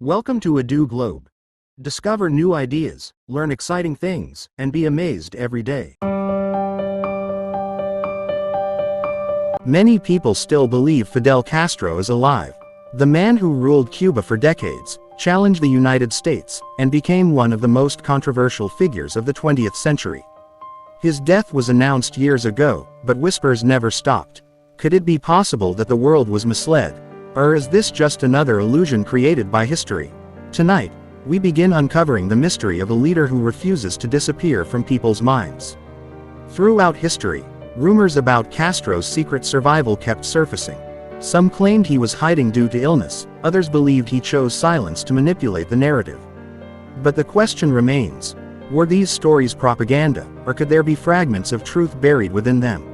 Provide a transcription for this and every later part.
Welcome to Adu Globe. Discover new ideas, learn exciting things, and be amazed every day. Many people still believe Fidel Castro is alive. The man who ruled Cuba for decades, challenged the United States, and became one of the most controversial figures of the 20th century. His death was announced years ago, but whispers never stopped. Could it be possible that the world was misled? Or is this just another illusion created by history? Tonight, we begin uncovering the mystery of a leader who refuses to disappear from people's minds. Throughout history, rumors about Castro's secret survival kept surfacing. Some claimed he was hiding due to illness, others believed he chose silence to manipulate the narrative. But the question remains, were these stories propaganda, or could there be fragments of truth buried within them?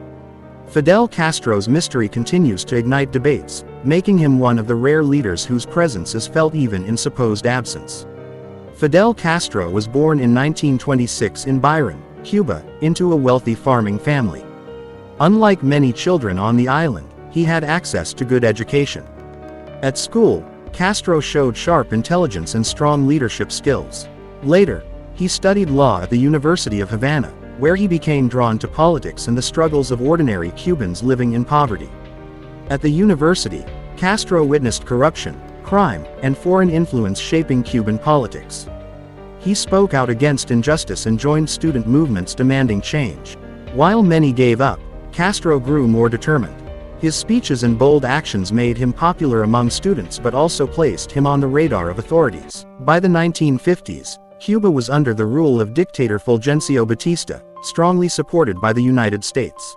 Fidel Castro's mystery continues to ignite debates, making him one of the rare leaders whose presence is felt even in supposed absence. Fidel Castro was born in 1926 in Byron, Cuba, into a wealthy farming family. Unlike many children on the island, he had access to good education. At school, Castro showed sharp intelligence and strong leadership skills. Later, he studied law at the University of Havana, where he became drawn to politics and the struggles of ordinary Cubans living in poverty. At the university, Castro witnessed corruption, crime, and foreign influence shaping Cuban politics. He spoke out against injustice and joined student movements demanding change. While many gave up, Castro grew more determined. His speeches and bold actions made him popular among students but also placed him on the radar of authorities. By the 1950s, Cuba was under the rule of Dictator Fulgencio Batista, strongly supported by the United States.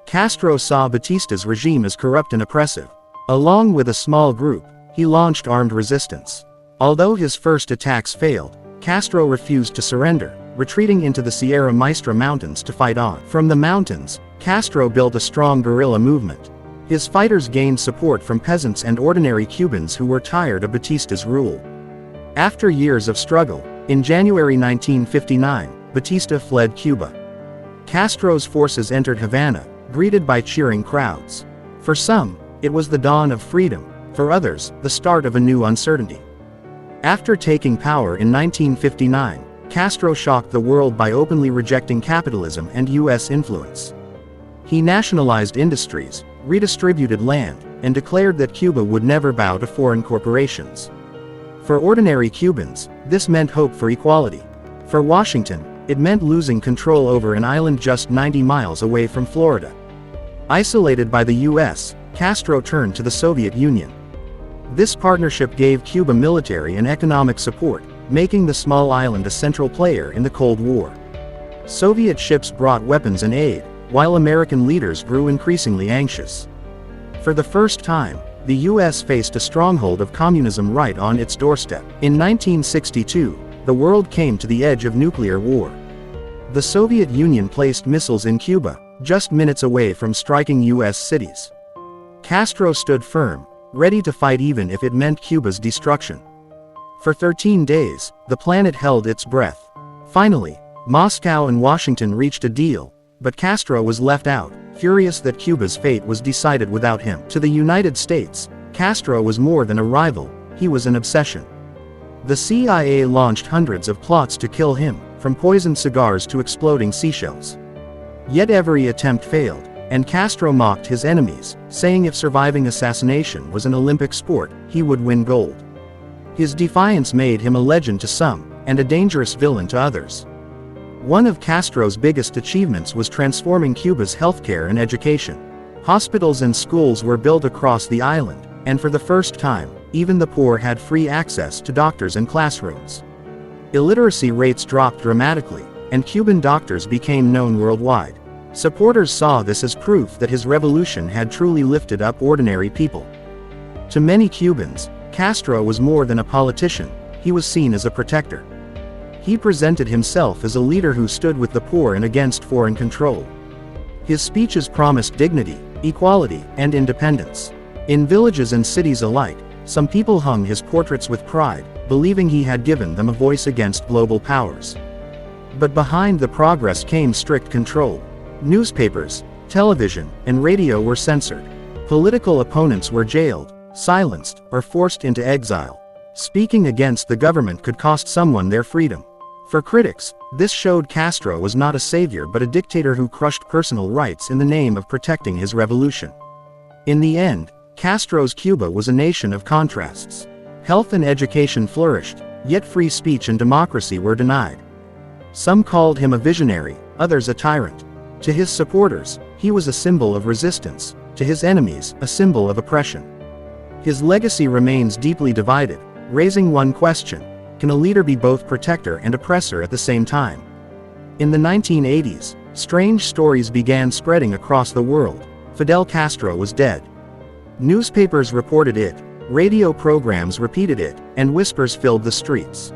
Castro saw Batista's regime as corrupt and oppressive. Along with a small group, he launched armed resistance. Although his first attacks failed, Castro refused to surrender, retreating into the Sierra Maestra Mountains to fight on. From the mountains, Castro built a strong guerrilla movement. His fighters gained support from peasants and ordinary Cubans who were tired of Batista's rule. After years of struggle, in January 1959, Batista fled Cuba. Castro's forces entered Havana, greeted by cheering crowds. For some, it was the dawn of freedom, for others, the start of a new uncertainty. After taking power in 1959, Castro shocked the world by openly rejecting capitalism and U.S. influence. He nationalized industries, redistributed land, and declared that Cuba would never bow to foreign corporations. For ordinary Cubans, this meant hope for equality. For Washington, it meant losing control over an island just 90 miles away from Florida. Isolated by the U.S., Castro turned to the Soviet Union. This partnership gave Cuba military and economic support, making the small island a central player in the Cold War. Soviet ships brought weapons and aid, while American leaders grew increasingly anxious. For the first time, the U.S. faced a stronghold of communism right on its doorstep. In 1962, the world came to the edge of nuclear war. The Soviet Union placed missiles in Cuba, just minutes away from striking U.S. cities. Castro stood firm, ready to fight even if it meant Cuba's destruction. For 13 days, the planet held its breath. Finally, Moscow and Washington reached a deal, but Castro was left out, furious that Cuba's fate was decided without him. To the United States, Castro was more than a rival, he was an obsession. The CIA launched hundreds of plots to kill him, from poisoned cigars to exploding seashells. Yet every attempt failed, and Castro mocked his enemies, saying if surviving assassination was an Olympic sport, he would win gold. His defiance made him a legend to some, and a dangerous villain to others. One of Castro's biggest achievements was transforming Cuba's healthcare and education. Hospitals and schools were built across the island, and for the first time, even the poor had free access to doctors and classrooms. Illiteracy rates dropped dramatically, and Cuban doctors became known worldwide. Supporters saw this as proof that his revolution had truly lifted up ordinary people. To many Cubans, Castro was more than a politician, he was seen as a protector. He presented himself as a leader who stood with the poor and against foreign control. His speeches promised dignity, equality, and independence. In villages and cities alike, some people hung his portraits with pride, believing he had given them a voice against global powers. But behind the progress came strict control. Newspapers, television, and radio were censored. Political opponents were jailed, silenced, or forced into exile. Speaking against the government could cost someone their freedom. For critics, this showed Castro was not a savior but a dictator who crushed personal rights in the name of protecting his revolution. In the end, Castro's Cuba was a nation of contrasts. Health and education flourished, yet free speech and democracy were denied. Some called him a visionary, others a tyrant. To his supporters, he was a symbol of resistance; to his enemies, a symbol of oppression. His legacy remains deeply divided, raising one question: can a leader be both protector and oppressor at the same time? In the 1980s, strange stories began spreading across the world. Fidel Castro was dead. Newspapers reported it, radio programs repeated it, and whispers filled the streets.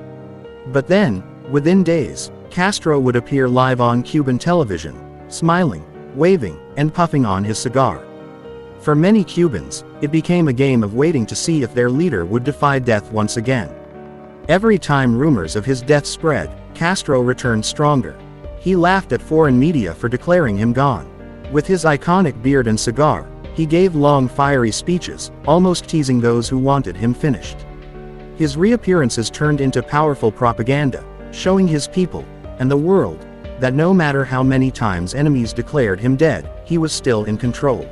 But then, within days, Castro would appear live on Cuban television, smiling, waving, and puffing on his cigar. For many Cubans, it became a game of waiting to see if their leader would defy death once again. Every time rumors of his death spread, Castro returned stronger. He laughed at foreign media for declaring him gone. With his iconic beard and cigar, he gave long fiery speeches, almost teasing those who wanted him finished. His reappearances turned into powerful propaganda, showing his people, and the world, that no matter how many times enemies declared him dead, he was still in control.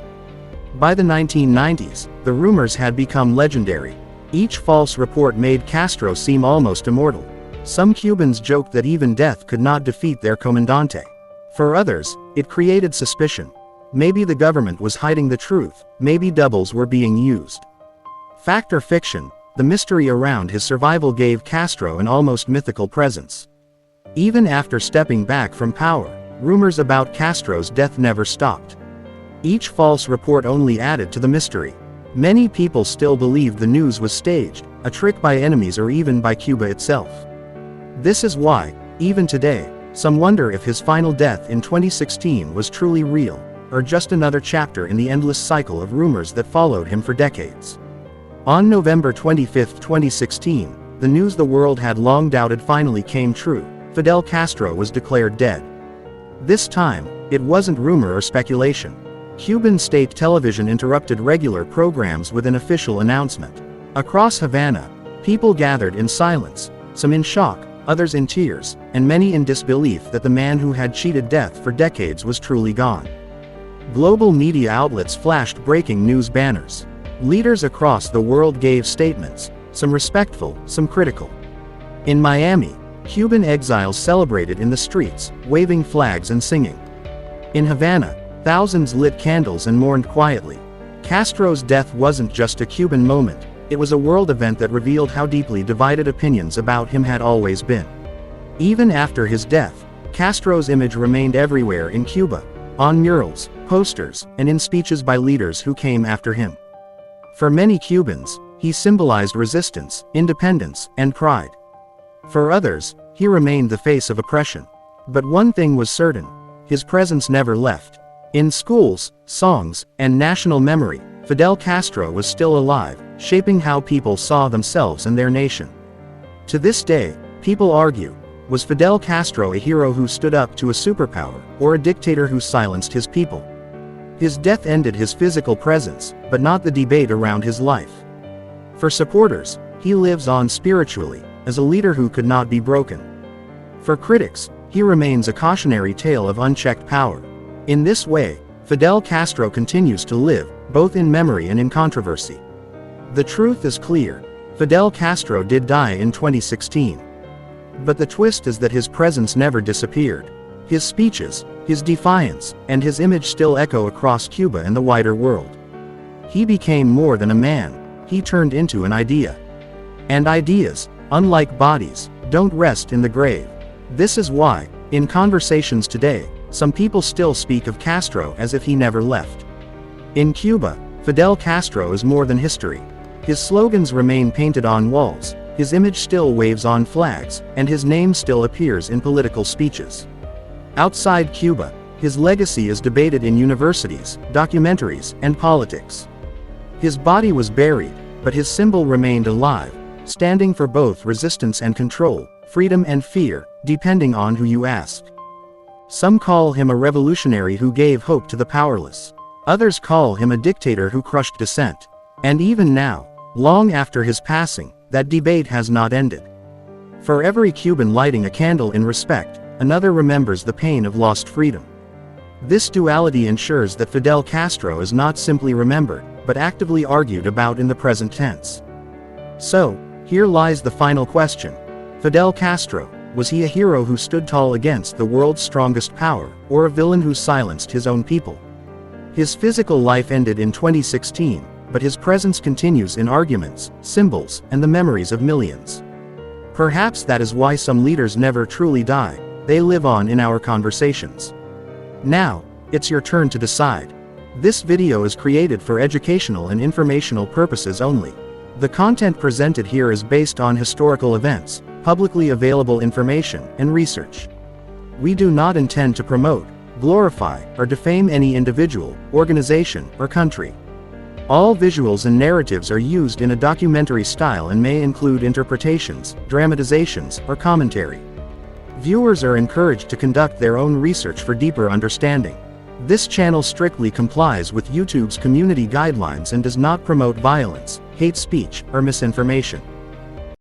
By the 1990s, the rumors had become legendary. Each false report made Castro seem almost immortal. Some Cubans joked that even death could not defeat their comandante. For others, it created suspicion. Maybe the government was hiding the truth, maybe doubles were being used. Fact or fiction, the mystery around his survival gave Castro an almost mythical presence. Even after stepping back from power, rumors about Castro's death never stopped. Each false report only added to the mystery. Many people still believed the news was staged, a trick by enemies or even by Cuba itself. This is why, even today, some wonder if his final death in 2016 was truly real, or just another chapter in the endless cycle of rumors that followed him for decades. On November 25, 2016, the news the world had long doubted finally came true: Fidel Castro was declared dead. This time, it wasn't rumor or speculation. Cuban state television interrupted regular programs with an official announcement. Across Havana, people gathered in silence, some in shock, others in tears, and many in disbelief that the man who had cheated death for decades was truly gone. Global media outlets flashed breaking news banners. Leaders across the world gave statements, some respectful, some critical. In Miami, Cuban exiles celebrated in the streets, waving flags and singing. In Havana, thousands lit candles and mourned quietly. Castro's death wasn't just a Cuban moment, it was a world event that revealed how deeply divided opinions about him had always been. Even after his death, Castro's image remained everywhere in Cuba, on murals, posters, and in speeches by leaders who came after him. For many Cubans, he symbolized resistance, independence, and pride. For others, he remained the face of oppression. But one thing was certain: his presence never left. In schools, songs, and national memory, Fidel Castro was still alive, shaping how people saw themselves and their nation. To this day, people argue: was Fidel Castro a hero who stood up to a superpower, or a dictator who silenced his people? His death ended his physical presence, but not the debate around his life. For supporters, he lives on spiritually, as a leader who could not be broken. For critics, he remains a cautionary tale of unchecked power. In this way, Fidel Castro continues to live, both in memory and in controversy. The truth is clear: Fidel Castro did die in 2016. But the twist is that his presence never disappeared. His speeches, his defiance, and his image still echo across Cuba and the wider world. He became more than a man, he turned into an idea. And ideas, unlike bodies, don't rest in the grave. This is why, in conversations today, some people still speak of Castro as if he never left. In Cuba, Fidel Castro is more than history. His slogans remain painted on walls, his image still waves on flags, and his name still appears in political speeches. Outside Cuba, his legacy is debated in universities, documentaries, and politics. His body was buried, but his symbol remained alive, standing for both resistance and control, freedom and fear, depending on who you ask. Some call him a revolutionary who gave hope to the powerless. Others call him a dictator who crushed dissent. And even now, long after his passing, that debate has not ended. For every Cuban lighting a candle in respect, another remembers the pain of lost freedom. This duality ensures that Fidel Castro is not simply remembered, but actively argued about in the present tense. So, here lies the final question. Fidel Castro, was he a hero who stood tall against the world's strongest power, or a villain who silenced his own people? His physical life ended in 2016, but his presence continues in arguments, symbols, and the memories of millions. Perhaps that is why some leaders never truly die, they live on in our conversations. Now, it's your turn to decide. This video is created for educational and informational purposes only. The content presented here is based on historical events, publicly available information, and research. We do not intend to promote, glorify, or defame any individual, organization, or country. All visuals and narratives are used in a documentary style and may include interpretations, dramatizations, or commentary. Viewers are encouraged to conduct their own research for deeper understanding. This channel strictly complies with YouTube's community guidelines and does not promote violence, hate speech, or misinformation.